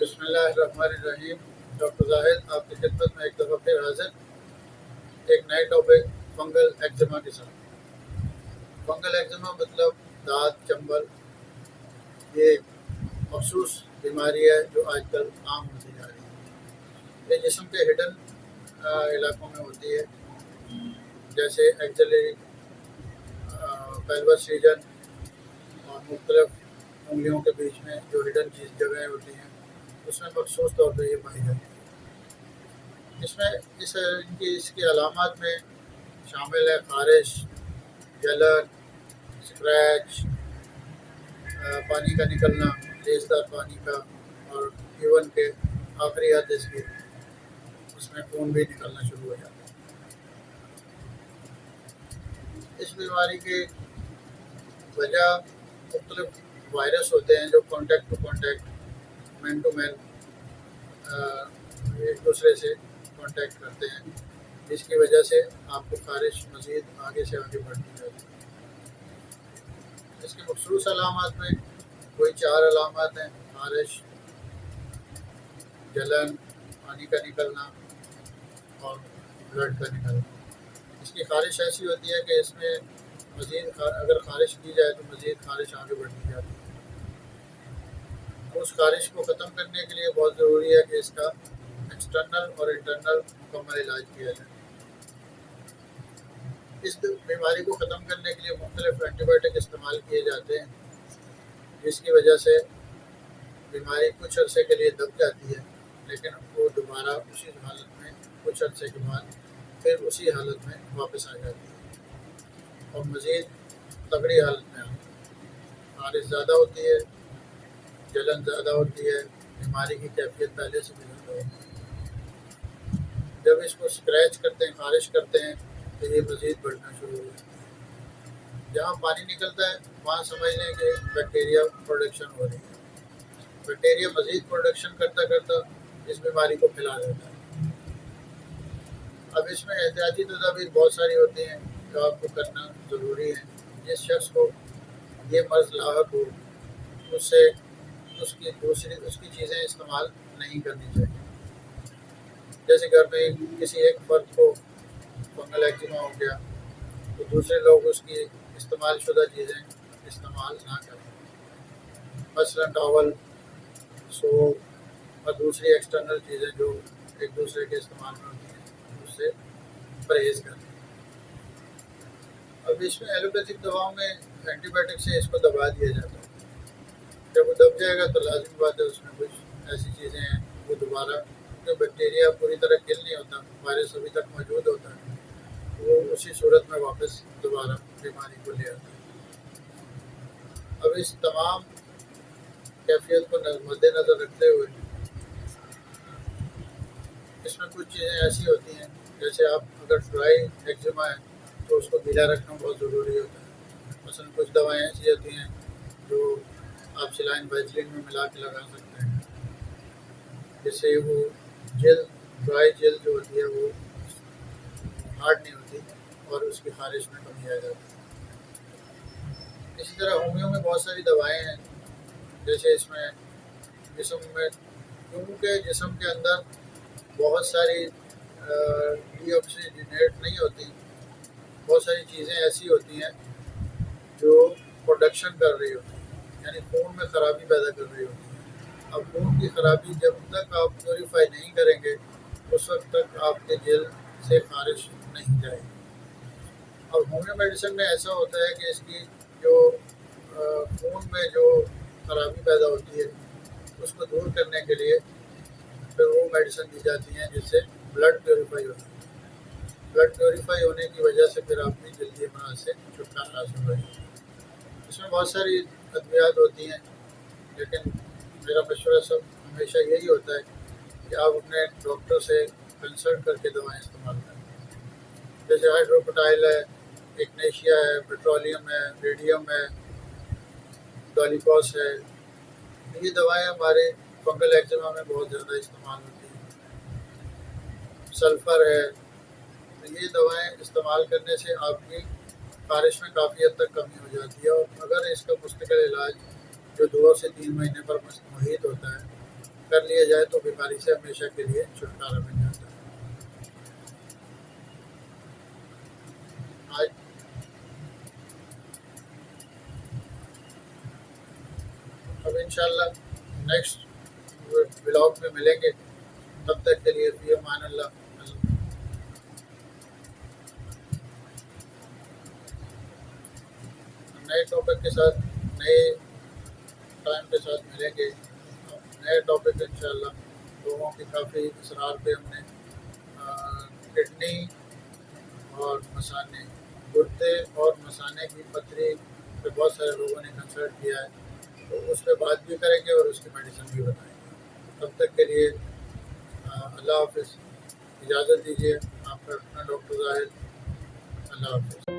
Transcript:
بسم اللہ الرحمن الرحیم۔ ڈاکٹر زاہد آپ کی خدمت میں ایک دفعہ پھر حاضر، ایک نئے ٹاپک فنگل ایگزیما کے ساتھ۔ فنگل ایگزیما مطلب دانت چنبل، یہ ایک مخصوص بیماری ہے جو آج کل عام ہوتی جا رہی ہے۔ یہ جسم کے ہڈن علاقوں میں ہوتی ہے، جیسے ایکزیلری، پیلوس ریجن اور مختلف انگلیوں کے بیچ میں جو ہڈن چیز جگہیں ہوتی ہیں اس میں مخصوص طور پہ یہ پائی جاتی ہے۔ اس کی علامات میں شامل ہے خارش، جلن، اسکریچ، پانی کا نکلنا، تیزدار پانی کا، اور ایون کے آخری حد اس میں خون بھی نکلنا شروع ہو جاتا ہے۔ اس بیماری کی وجہ مختلف وائرس ہوتے ہیں جو contact to contact, man to man ایک دوسرے سے کانٹیکٹ کرتے ہیں، جس کی وجہ سے آپ کو خارش مزید آگے سے آگے بڑھتی جاتی ہے۔ اس کی مخصوص علامات میں کوئی 4 علامات ہیں: خارش، جلن، پانی کا نکلنا اور بلڈ کا نکلنا۔ اس کی خارش ایسی ہوتی ہے کہ اس میں مزید اگر خارش کی جائے تو مزید خارش آگے بڑھتی جاتی ہے۔ اس خارش کو ختم کرنے کے لیے بہت ضروری ہے کہ اس کا ایکسٹرنل اور انٹرنل مکمل علاج کیا جائے۔ اس بیماری کو ختم کرنے کے لیے مختلف اینٹی بایوٹک استعمال کیے جاتے ہیں، جس کی وجہ سے بیماری کچھ عرصے کے لیے دب جاتی ہے، لیکن وہ دوبارہ اسی حالت میں کچھ عرصے کے بعد پھر اسی حالت میں واپس آ جاتی ہے اور مزید تگڑی حالت میں آتی ہے۔ خارش زیادہ ہوتی ہے، جلن زیادہ ہوتی ہے، بیماری کی کیفیت پہلے سے بھی زیادہ ہوتی ہے۔ جب اس کو اسکریچ کرتے ہیں، خارش کرتے ہیں، تو یہ مزید بڑھنا شروع ہو جاتا ہے۔ جہاں پانی نکلتا ہے وہاں سمجھ لیں کہ بیکٹیریا پروڈکشن ہو رہی ہے۔ بیکٹیریا مزید پروڈکشن کرتا کرتا اس بیماری کو پھیلا دیتا ہے۔ اب اس میں احتیاطی تدابیر بہت ساری ہوتی ہیں جو آپ کو کرنا ضروری ہے۔ جس شخص کو یہ مرض لاحق ہو اس کی چیزیں استعمال نہیں کرنی چاہیے۔ جیسے گھر میں کسی ایک فرد کو فنگل ایگزیما ہو گیا تو دوسرے لوگ اس کی استعمال شدہ چیزیں استعمال نہ کریں، مثلا ٹاول، سوپ اور دوسری ایکسٹرنل چیزیں جو ایک دوسرے کے استعمال میں ہوتی ہیں اس سے پرہیز کریں۔ اب اس میں ایلوپیتھک دواؤں میں اینٹی بایوٹک سے اس کو دبا دیا جاتا ہے۔ جب وہ دب جائے گا تو لازمی بات ہے اس میں کچھ ایسی چیزیں ہیں وہ دوبارہ، کیونکہ بیکٹیریا پوری طرح کل نہیں ہوتا، وائرس ابھی تک موجود ہوتا ہے، وہ اسی صورت میں واپس دوبارہ بیماری کو لے آتا ہے۔ اب اس تمام کیفیت کو مد نظر رکھتے ہوئے اس میں کچھ چیزیں ایسی ہوتی ہیں، جیسے آپ اگر ڈرائی ایگزیما ہے تو اس کو گیلا رکھنا بہت ضروری ہوتا ہے۔ مثلا کچھ دوائیں ایسی ہوتی ہیں جو آپ سلائن ویزلین میں ملا کے لگا سکتے ہیں، جس سے وہ ڈرائی جلد جو ہوتی ہے وہ ہارڈ نہیں ہوتی اور اس کی خارش میں کمی آ جاتی ہے۔ اسی طرح ہومیو میں بہت ساری دوائیں ہیں، جیسے اس میں کیونکہ جسم کے اندر بہت ساری ڈی آکسیجنیٹ نہیں ہوتی، بہت ساری چیزیں ایسی ہوتی ہیں جو پروڈکشن کر رہی ہوتی ہیں، یعنی خون میں خرابی پیدا کر رہی ہوتی ہے۔ اب خون کی خرابی جب تک آپ پیوریفائی نہیں کریں گے اس وقت تک آپ کے جلد سے خارش نہیں جائے گی۔ اب ہومیو میڈیسن میں ایسا ہوتا ہے کہ اس کی جو خون میں جو خرابی پیدا ہوتی ہے اس کو دور کرنے کے لیے پھر وہ میڈیسن دی جاتی ہیں جس سے بلڈ پیوریفائی ہوتا ہے۔ بلڈ پیوریفائی ہونے کی وجہ سے پھر آپ کی جلدی مرض سے چھٹکارا حاصل ہو جاتا ہے۔ اس میں بہت ساری ادویات ہوتی ہیں، لیکن میرا مشورہ ہمیشہ یہی ہوتا ہے کہ آپ اپنے ڈاکٹر سے کنسلٹ کر کے دوائیں استعمال کریں۔ جیسے ہائیڈروکوٹائل ہے، ایکنیشیا ہے، پیٹرولیم ہے، ریڈیم ہے، ڈالیپاس ہے۔ یہ دوائیں ہمارے فنگل ایگزیما میں بہت زیادہ استعمال ہوتی ہیں۔ سلفر ہے۔ یہ دوائیں استعمال کرنے سے آپ کی خارش میں کافی حد تک کمی ہو جاتی ہے، اور اگر اس کا مستقل علاج جو 2 سے 3 مہینے پر محیط ہوتا ہے کر لیا جائے تو بیماری سے ہمیشہ کے لیے چھٹکارا مل جاتا ہے. آج اب انشاءاللہ نیکسٹ بلاگ میں ملیں گے. تب تک کے لیے فی امان اللہ. نئے ٹاپک کے ساتھ نئے ٹائم کے ساتھ ملیں گے. نئے ٹاپک انشاءاللہ لوگوں کی کافی اصرار پہ ہم نے کڈنی اور مثانے گردے اور مثانے کی پتھری پہ بہت سارے لوگوں نے کنسلٹ کیا ہے، تو اس پہ بات بھی کریں گے اور اس کی میڈیسن بھی بتائیں گے. تب تک کے لیے اللہ حافظ. اجازت دیجیے. آپ کا اپنا ڈاکٹر زاہد. اللہ حافظ.